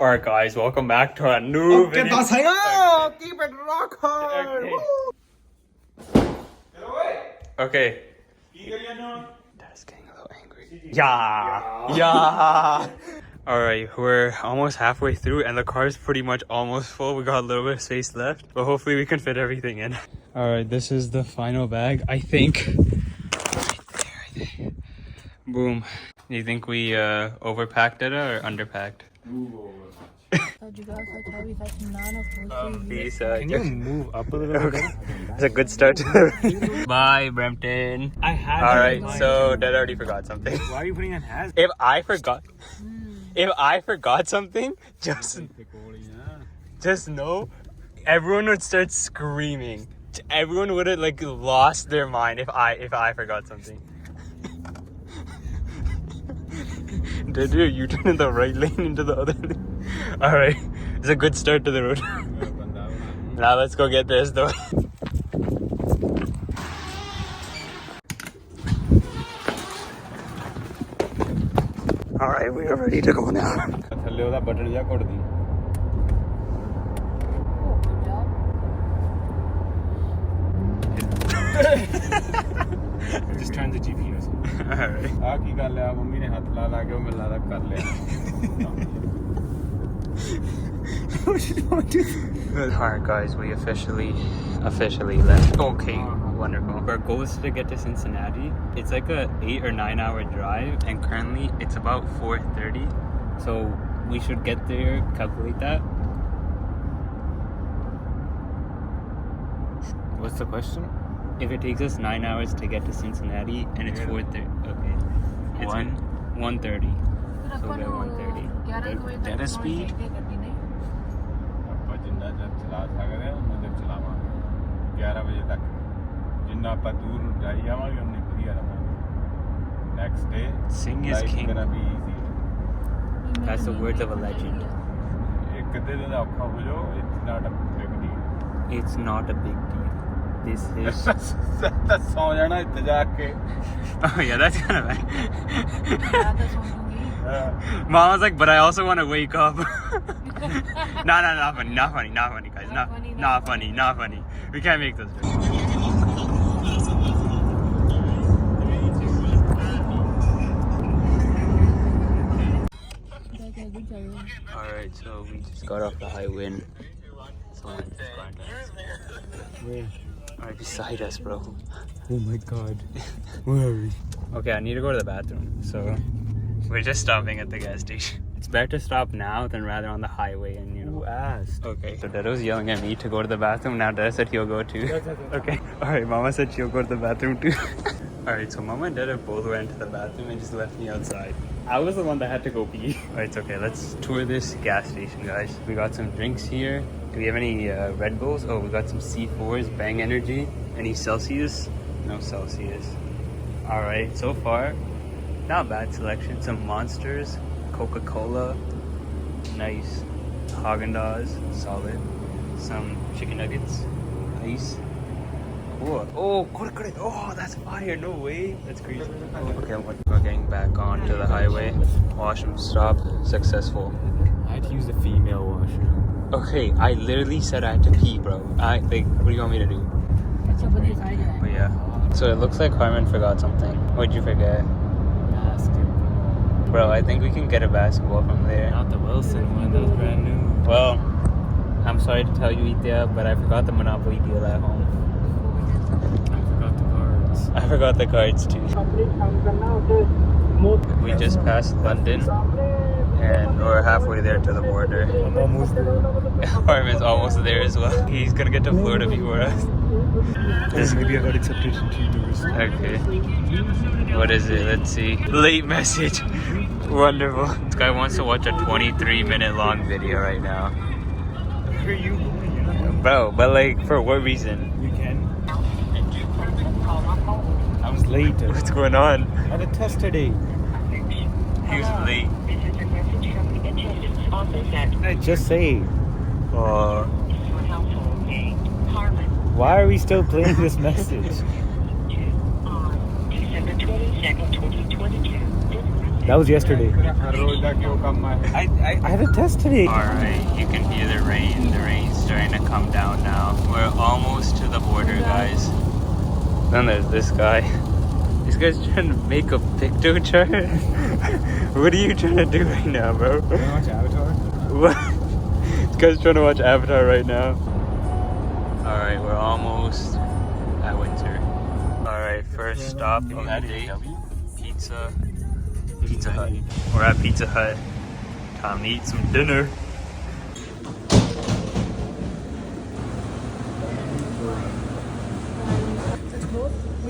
Alright guys, welcome back to a new video. Keep it rock hard. Okay. Dad's getting a little angry. Yeah. Alright, we're almost halfway through and the car's pretty much almost full. We got a little bit of space left, but hopefully we can fit everything in. Alright, this is the final bag, I think. Right there. Boom. Do you think we overpacked it or underpacked? Can you move up a little bit? It's a good start to the Bye, Brampton. I had. Alright, so Dad already forgot something. Why are you putting on has? If I forgot something, just know everyone would start screaming. Everyone would have like lost their mind if I forgot something. Did you U-turn in the right lane into the other lane? Alright, it's a good start to the road. Now let's go get this though. Alright, we are ready to go now. Just turn the GPS. Alright. Alright guys, we officially left. Okay, wonderful. Our goal is to get to Cincinnati. It's like a 8 or 9 hour drive and currently it's about 4:30. So we should get there, calculate that. What's the question? If it takes us 9 hours to get to Cincinnati and it's 4:30, okay. It's 1:30. So we're 1:30. Data speed? Next day, Sing is king. gonna be easy. That's the words of a legend. It's not a big deal. It's not a big deal. This is. That's सौ जाना इत्ते जाके. Oh yeah, that's kind of bad. Mom was like, but I also want to wake up. No, not funny, guys. Not funny. We can't make those jokes. Alright, so we just got off the highway and someone just got Where? right beside us, bro. Oh my god. Where are we? Okay, I need to go to the bathroom, so we're just stopping at the gas station. It's better to stop now than rather on the highway and Who asked? Okay. So Dado's yelling at me to go to the bathroom. Now Dada said he'll go too. Okay. Alright, Mama said she'll go to the bathroom too. Alright, so Mama and Dada both went to the bathroom and just left me outside. I was the one that had to go pee. Alright, it's okay. Let's tour this gas station, guys. We got some drinks here. Do we have any Red Bulls? Oh, we got some C4s, Bang Energy. Any Celsius? No Celsius. Alright, so far, not bad selection. Some Monsters, Coca-Cola, nice. Haagen-Dazs, solid. Some chicken nuggets, nice. Cool. Oh, oh, that's fire! No way, that's crazy. Okay, we're getting back onto the highway. Washroom stop successful. I had to use the female washroom. Okay, I literally said I had to pee, bro. What do you want me to do? But yeah. So it looks like Carmen forgot something. What'd you forget? Basketball. Bro, I think we can get a basketball from there. Not the Wilson one, that was brand new. Well, I'm sorry to tell you, Ithya, but I forgot the Monopoly deal at home. I forgot the cards too. We just passed London and we're halfway there to the border. I'm almost there. Carmen's almost there as well. He's gonna get to Florida before us. Maybe I got accepted into university. Okay. What is it? Let's see. Late message. Wonderful. This guy wants to watch a 23-minute long video right now. Where are you going? Bro, but like, for what reason? You can. I was late. What's going on? I had a test today. He was late. I just say. Why are we still playing this message? December 22nd, 2022. That was yesterday. हर रोज जाके वो काम है. I had a test today. Alright, you can hear the rain. The rain's starting to come down now. We're almost to the border, guys. Then there's this guy. This guy's trying to make a pictochart. What are you trying to do right now, bro? You wanna watch Avatar? What? This guy's trying to watch Avatar right now. Alright, we're almost at Windsor. Alright, first stop on that day. Pizza Hut. We're at Pizza Hut. Time to eat some dinner.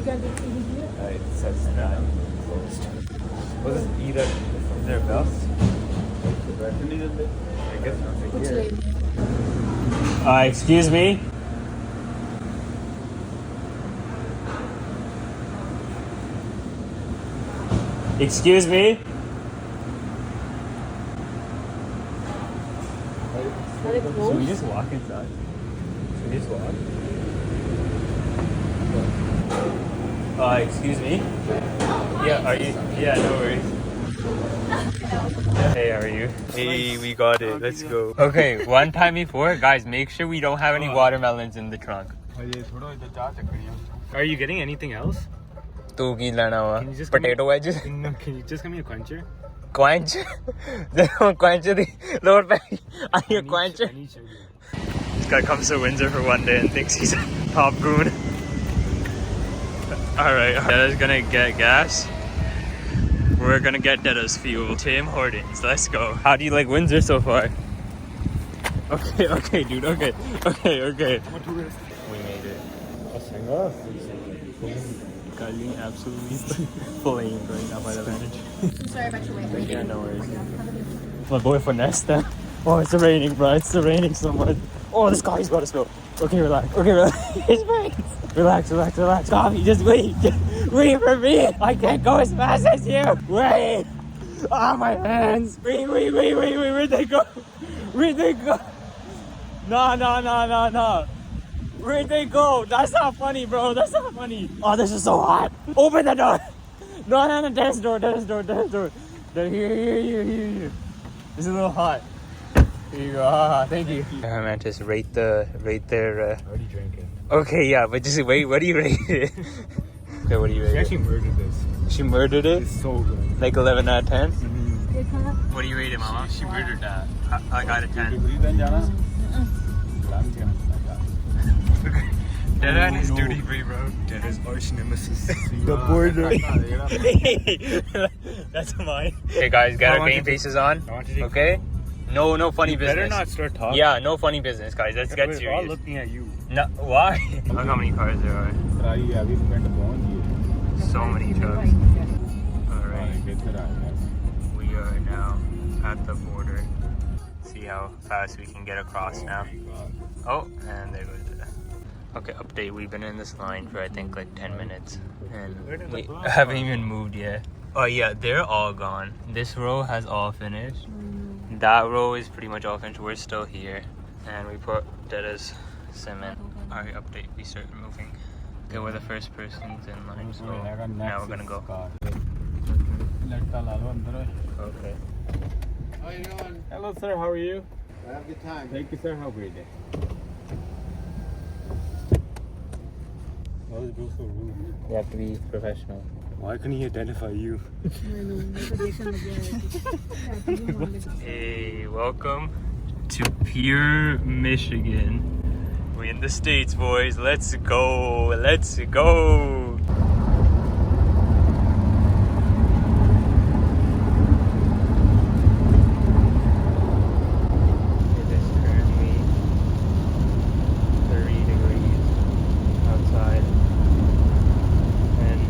It says that closed. Was it either from their bus? I guess nothing here. Excuse me? Excuse me? Should we just walk inside? Should we just walk? Excuse me? Yeah, are you? Yeah, no worries. Hey, how are you? Hey, we got it. Let's go. Okay, one time before, guys, make sure we don't have any watermelons in the trunk. ये थोड़ा इधर जा चक्करी है. Are you getting anything else? Tu ki lana hua? Can you just Potato wedges? No, can you just give me a quencher? Quench? Quench the lower back. Are you a quench? I need sugar. This guy comes to Windsor for one day and thinks he's a top goon. Alright, Deda's gonna get gas. We're gonna get Deda's fuel. Tim Hortons, let's go. How do you like Windsor so far? Okay, dude, okay. We made it. Getting absolutely flamed right now by the vantage. I'm sorry about your wait. Yeah, no worries. My boy Finesta. Oh, it's raining, bro. It's raining so much. Oh, this guy's about to spill. Okay, relax. It's raining. Relax. Coffee, just wait. Wait for me. I can't go as fast as you. Wait. Ah, my hands. Wait. Where'd they go? No. Where'd they go? That's not funny, bro. That's not funny. Oh, this is so hot. Open the door. No. There's door. Here. This is a little hot. Here you go. Thank you. Mantis, rate their. Already drank it. Okay, yeah, but just wait. What do you rate it? Okay, what do you rate She it? actually murdered this. She murdered it. It's so good. Like 11 out of 10. Mm-hmm. What do you rate it, Mama? She murdered that. I got a 10. Then जाना. Plan किया. Dada is duty free, bro. Deda's arch nemesis. The border. That's mine. Okay, guys, get our game faces on. I want to take. Okay? No funny You business. better not start talking. Yeah, no funny business, guys. Let's get We're all serious. looking at you. No, why? Look how many cars there are. Try अभी paint पहुंच गई. So many trucks. Alright, किधर आया? we are now at the border. See how fast we can get across now. Oh, and there goes the. Okay, update. We've been in this line for I think like 10 minutes. And we haven't even moved yet. Oh yeah, they're all gone. This row has all finished. That row is pretty much all finished. We're still here. And we put Deda's cement. Alright, update. We started moving. Okay, we're the first persons in line, so now we're gonna go. Okay. How you doing? Hello, sir. How are you? Have a good time. Thank you, sir. Have a great day. Why is Bill so rude? You have to be professional. Why couldn't he identify you? Hey, welcome to Pure, Michigan. We in the States, boys. Let's go. It is currently 30 degrees outside. And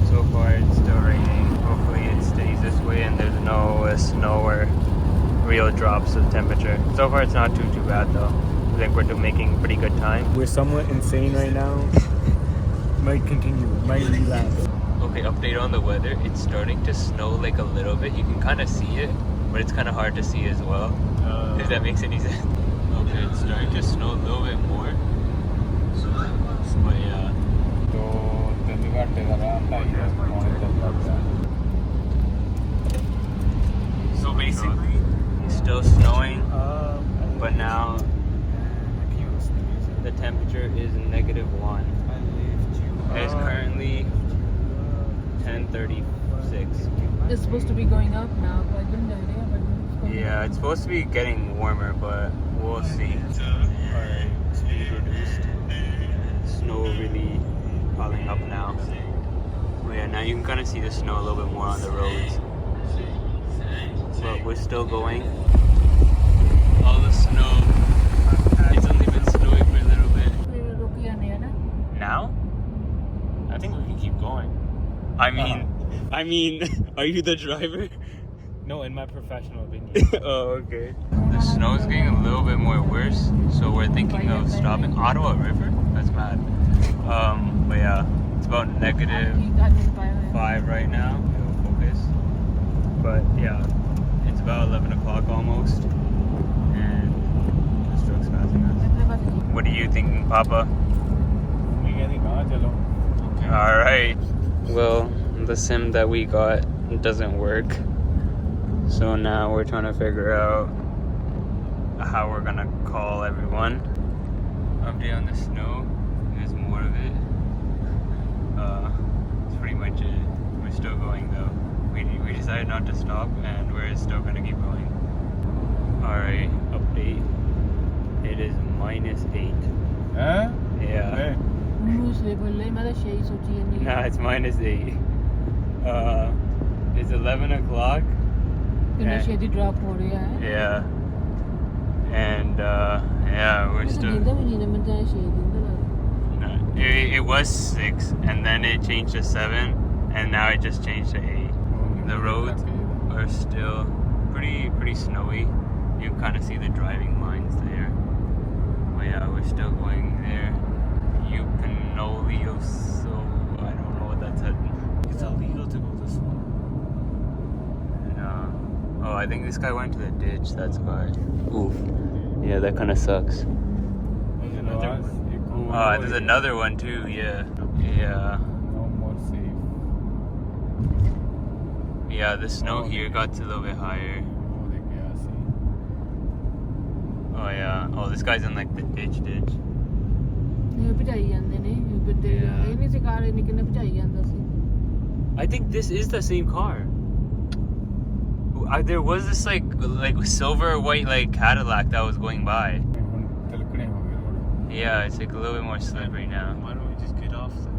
so far it's still raining. Hopefully it stays this way and there's no snow or real drops of temperature. So far it's not too bad though. I think we're making pretty good time. We're somewhat insane right now. Might continue. Might relapse. Okay, update on the weather. It's starting to snow like a little bit. You can kind of see it, but it's kind of hard to see as well. If that makes any sense. Okay, it's starting to snow a little bit more. But yeah. तो 3 घंटे का रात आई है. basically, it's still snowing, but now the temperature is -1. It's currently 10:36. It's supposed to be going up now, but I didn't know. Yeah, it's supposed to be getting warmer, but we'll see. Alright, speed reduced. Snow really piling up now. But yeah, now you can kind of see the snow a little bit more on the roads. But we're still going. All the snow. It's only been snowing for a little bit. Now? I think we can keep going. I mean, are you the driver? No, in my professional opinion. Oh, okay. The snow's getting a little bit more worse, so we're thinking of stopping. Ottawa River? That's mad. But yeah, it's about -5 right now. It'll focus. But yeah, it's about 11 o'clock almost, and the stroke's passing us. What are you thinking, Papa? Okay. Alright. Well, the sim that we got doesn't work. So now we're trying to figure out how we're gonna call everyone. Update on the snow. There's more of it. That's pretty much it. We're still going though. We decided not to stop and we're still gonna keep going. Alright, update. It is -8. Huh? Yeah. Hey. Nah, it's -8. It's 11 o'clock. Yeah. Yeah. And yeah, we're still. It was 6, and then it changed to 7, and now it just changed to 8. The roads are still pretty snowy. You can kind of see the driving lines there. But yeah, we're still going there. You can only so I don't know what that's at. It's illegal to go this way. Oh, I think this guy went to the ditch, that's why. Oof. Yeah, that kind of sucks. There's another one too, yeah. Yeah. No more safe. Yeah, the snow here got a little bit higher. Oh yeah. Oh, this guy's in like the ditch. I think this is the same car. There was this like silver white like Cadillac that was going by. Yeah, it's like a little bit more slippery now. Why don't we just get off then?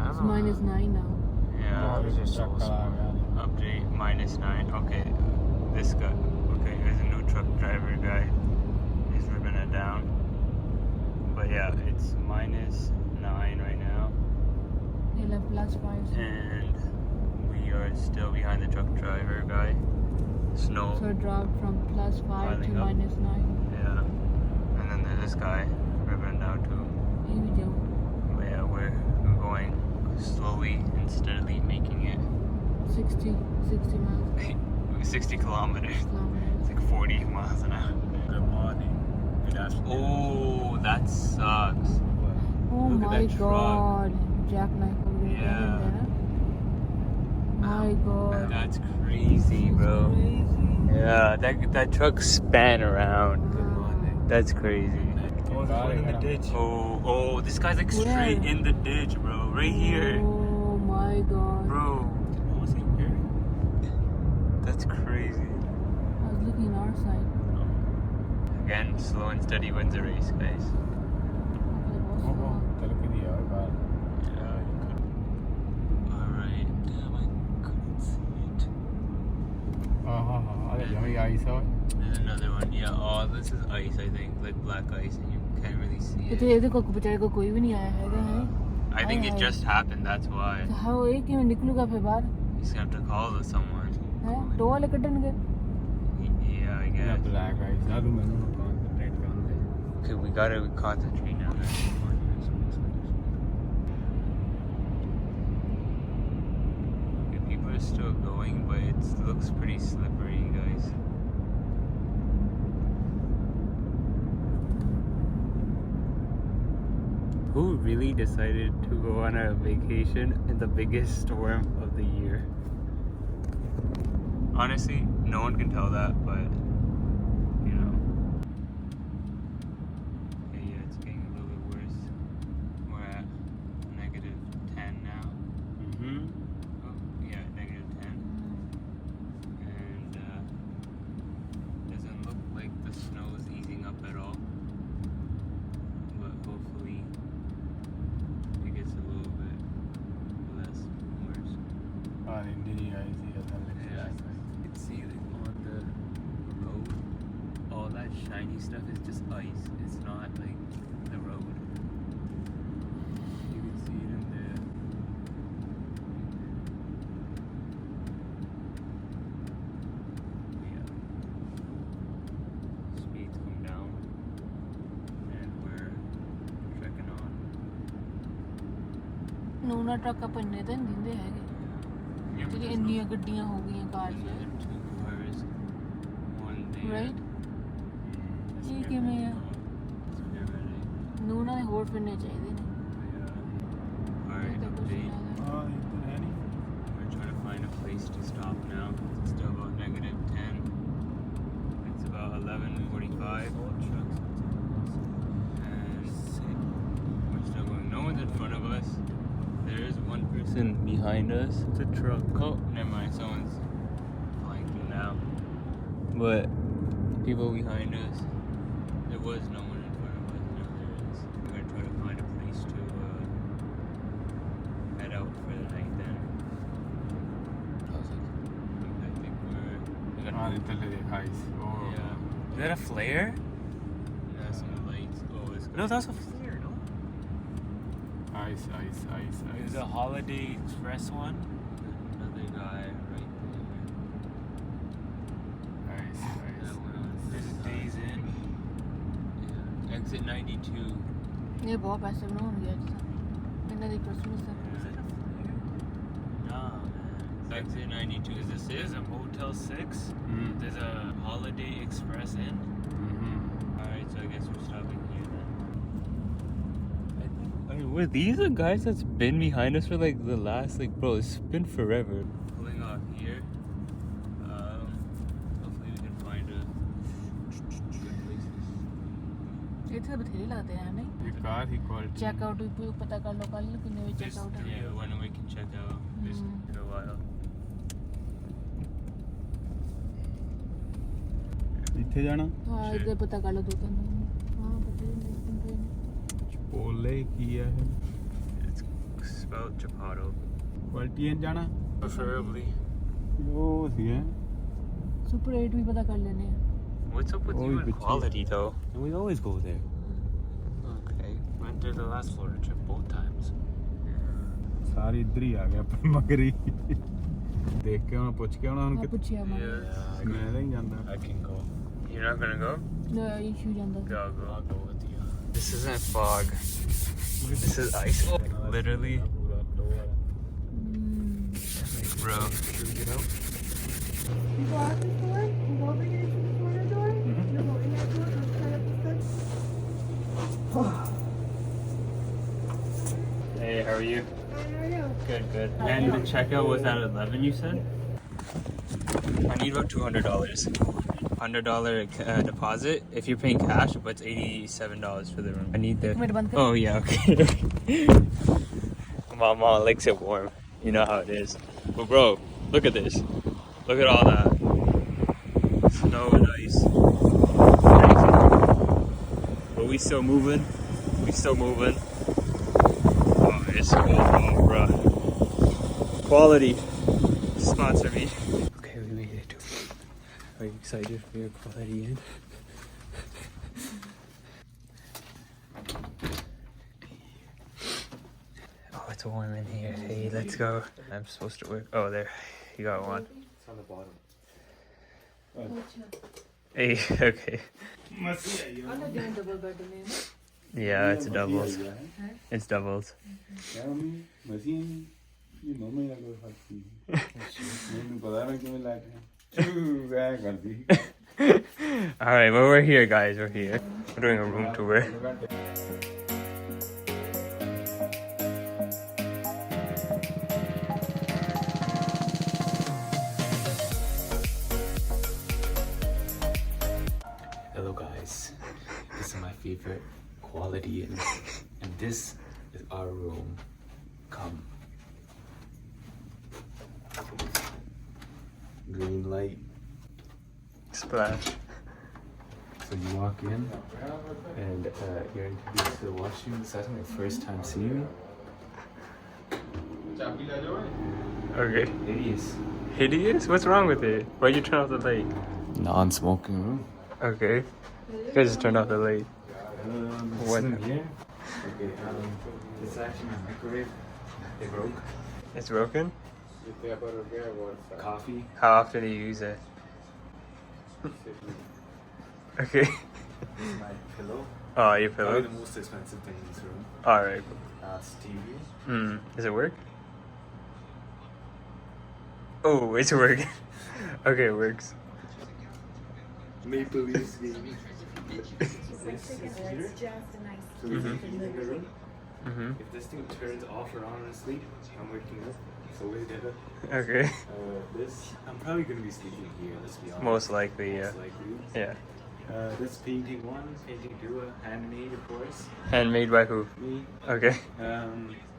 It's -9 now. Yeah. Update -9. Okay. This guy. Okay, there's a new truck driver guy. He's ripping it down. But yeah, it's -9 right now. +5. And we are still behind the truck driver guy. Snow. So it dropped from +5 to Piling up. -9. Yeah. And then there's this guy ripping down too. But yeah, we're going slowly and steadily making it. 60 miles. 60 kilometers. It's like 40 miles an hour. Good morning. Good afternoon. Oh, that sucks. Oh Look at my that truck. god. Jackknife over there. Yeah. My god. That's crazy, bro. Yeah, that truck span around. That's crazy. Oh, there's one in the ditch. Oh, this guy's like straight in the ditch, bro. Right here. Oh my god. Bro, What was he wearing? that's crazy. I was looking on our side. Again, slow and steady wins the race, guys. Alright. Damn, I couldn't see it. There's another one. Yeah, oh, this is ice, I think. Like black ice, and you can't really see it. I think it just happened, that's why. He's gonna have to call someone. Yeah, I guess. Black eyes. Okay, we gotta concentrate now. Okay, people are still going, but it looks pretty slippery, guys. Who really decided to go on a vacation in the biggest storm of the year? Honestly, no one can tell that, but you know. Okay, yeah, it's getting a little bit worse. We're at -10 now. Mm-hmm. Oh, yeah, -10. And doesn't look like the snow is easing up at all. But hopefully it gets a little bit less worse. India is here. Yeah. You can see like on the road, all that shiny stuff is just ice. It's not like the road. You can see it in there. Yeah. Speeds come down, and we're trekking on. ਨੂਨਾ truck ਪੰਨੇ ਤਾਂ ਨਹੀਂ ਦਿੰਦੇ ਹੈਗੇ Yeah, ਜਿਹੜੀ ਇੰਨੀਆਂ ਗੱਡੀਆਂ ਹੋ ਗਈਆਂ ਕਾਰ and then 2 cars, 1 there. Right ਇਹ ਕਿਵੇਂ ਆ It's very ਨੂਨਾ ਦੇ ਹੋਰ ਫਿਰਨੇ ਚਾਹੀਦੇ ਨੇ Alright, ਇਹ ਤਾਂ ਕੁਛ update. ਨਹੀਂ ਹੈਗਾ। We're trying to find a place to stop now. It's still about -10. It's about 11:45. And we're still going. No one's in front of us. There is one person behind us. It's a truck. Oh, never mind. Someone's flying through now. But people behind us, there was no one in front of us. Now there is. We're gonna try to find a place to head out for the night then. I think we're gonna move. Yeah. Is that a flare? Yeah, some lights. Oh, it's No, that's a flare, no? Ice. There's a Holiday Express one. another guy right there. Ice. That one on There's a this Days side. In. Yeah. Exit 92. ਇਹ ਬਹੁਤ ਪੈਸੇ ਬਣਾਉਣਗੇ ਅੱਜ ਤਾਂ ਇਹਨਾਂ ਦੀ Christmas the Is it a flare? Nah, man. Exit 92. Is this There's it? a Motel 6. Mm. There's a Holiday Express Inn. Alright, so I guess we're stopping here then. I mean, were these the guys that's been behind us for like the last, like, bro, it's been forever. Pulling off here. Hopefully we can find a good places. ਇੱਥੇ ਤਾਂ ਬਥੇਰੇ ਲੱਗਦੇ ਆ ਨਹੀਂ ये car ही quality. Check out ਵੀ ਪਤਾ ਕਰ ਲਓ ਕੱਲ ਨੂੰ ਕਿੰਨੇ ਵਜੇ ਚੈੱਕ ਆਊਟ ਹੈ Yeah, when we can check out this in a while. ਇੱਥੇ ਜਾਣਾ ਹਾਂ ਇਹਦੇ ਪਤਾ ਕਰ ਲਓ 2-3 ਦਿਨ ਹਾਂ ਪਤਾ ਹੀ ਨਹੀਂ ਪੋਲੇ ਕੀ ਹੈ It's spelled Chapato. ਕੁਆਲਿਟੀ ਐਂ ਜਾਣਾ Preferably. ਉਹ ਸੀ ਹੈ ਸੁਪਰ 8 ਵੀ ਪਤਾ ਕਰ ਲੈਣੇ ਆ What's up with Oh, you and but quality though? and we always go there Okay. went there the last Florida trip both times ਸਾਰੀ ਇੱਧਰ ਹੀ ਆ ਗਿਆ ਪਰ ਮਗਰੀ ਦੇਖ ਕੇ ਹੁਣ ਪੁੱਛ ਕੇ ਹੁਣ ਹਾਂ ਪੁੱਛਿਆ ਮੈਂ Yeah. ਮੈਂ ਤਾਂ ਹੀ ਜਾਂਦਾ I can go. You're not gonna go? Issue ਜਾਂਦਾ ਸੀ। I'll go with you. This isn't fog. This is ice. Literally. Bro. Should we get out? You go out this door, you go over here to the corner door, you go in that door, and set up the steps. Hey, how are you? How are you? Good. And the checkout was at 11, you said? I need about $200. $100 deposit if you're paying cash, but it's $87 for the room. I need the. Minute ਬੰਦ ਕਰ Oh yeah, okay. Mama likes it warm. You know how it is. But bro, look at this. Look at all that snow and ice. Crazy. But we still moving. Oh, it's so cold, bro. Quality. Sponsor me. Okay, we made it. Are you excited for your quality in? Oh, it's warm in here. Hey, let's go. I'm supposed to work. Oh, there. You got one. It's on the bottom. Hey, okay. ਉਹਨਾਂ ਦੇ double bed ਨੇ Yeah, it's doubles. It's doubles. Alright, well, we're here, guys. We're here. We're doing a room tour. Hello guys, this is my favorite quality and this is our room. Come. Green light. Splash. So you walk in and you're introduced to the washroom. So that's my first time seeing it. Okay. Hideous. Hideous? What's wrong with it? Why'd you turn off the light? Non-smoking room. Okay. You guys just turned off the light. What? Here? Okay, this is actually my microwave. It broke. It's broken? Coffee. How often do you use it? Okay. This is my pillow. Oh, your Probably pillow? the most expensive thing in this room. Alright. It's TV. Does it work? Oh, it's working. Okay, it works. Maple Leafs game. This is here. So we can in the room. If this thing turns off or on in sleep, I'm waking up. So we did it. Okay. This, I'm probably gonna be sleeping here. Let's be honest. Most likely, yeah. Most likely. Yeah. This painting one, painting two, handmade of course. Handmade by who? Me. Okay.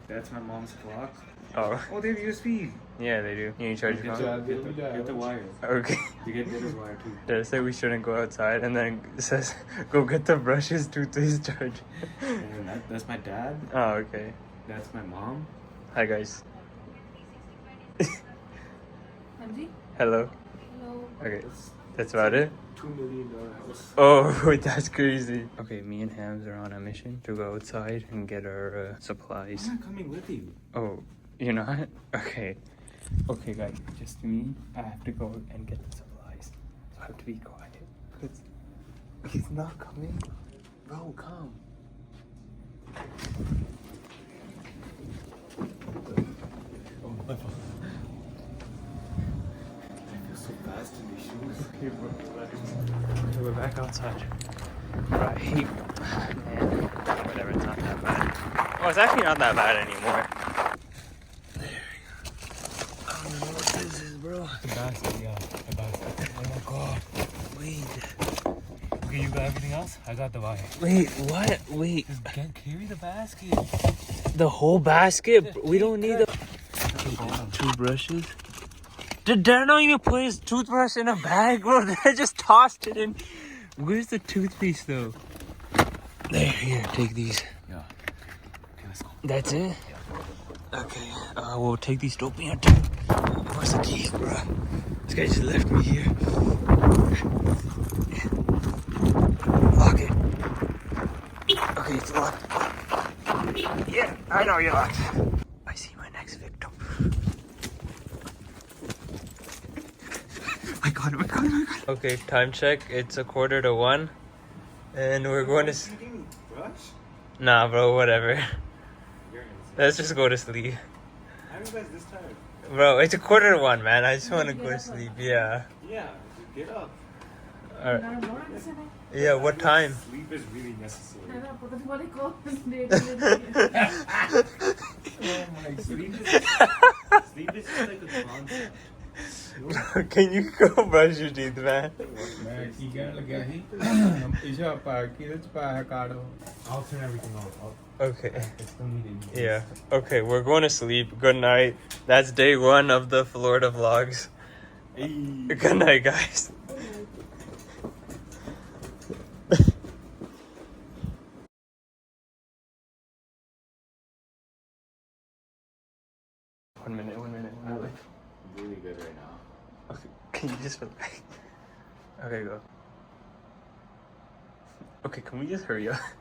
That's my mom's clock. Oh. Oh, they have USB. Yeah, they do. You need to charge your phone? Get the wire. Okay. You get this wire too. Did I say we shouldn't go outside? And then it says, go get the brushes, toothpaste charge. And that's my dad. Oh, okay. That's my mom. Hi, guys. Hamzi? Hello. Hello. Okay. That's about it? $2 million house. Oh, that's crazy. Okay, me and Hams are on a mission to go outside and get our supplies. I'm not coming with you. Oh, you're not? Okay. Okay, guys, just me. I have to go and get the supplies. So I have to be quiet. Because he's not coming. Bro, come. Oh, my fault. I feel so fast in these shoes. Okay, bro, relax. Okay, we're back outside. Right. Man, whatever, it's not that bad. Oh, it's actually not that bad anymore. There we go. I don't know what this is, bro. The basket, yeah. The basket. Oh my god. Wait. Okay, you got everything else? I got the wire. Wait, what? Wait. Just carry the basket. The whole basket? We don't need the two brushes. Did Dad not even put his toothbrush in a bag, bro? Dad just tossed it in. Where's the toothpaste, though? There, here, take these. Yeah. Okay, let's go. That's it? Okay, we'll take these to open your too. Where's the keys, bro? This guy just left me here. Lock it. Okay, it's locked. Yeah, I know you're locked. I see my next victim. I got him. Okay, time check. It's 1:45. And we're going to... Brush? Nah, bro, whatever. You're insane. Let's just go to sleep. How are you guys this tired? Bro, it's 1:45, man. I just want to go to sleep. Yeah. Yeah, get up. Alright. Yeah, what time? Sleep is really necessary. Sleep is just like a concept. Can you go brush your teeth, man? ਮੈਂ ਕੀ ਕਹਿਣ ਲੱਗਿਆ ਸੀ ਇਸ਼ਾ ਪਾ ਕੇ ਇਹਦੇ ਚ ਪਾਇਆ card I'll turn everything off. Okay. I still need it. Yeah. Okay, we're going to sleep. Good night. That's day 1 of the Florida vlogs. Hey. Good night, guys. One minute. Really good right now. Okay, can you just relax? Okay, go. Okay, can we just hurry up?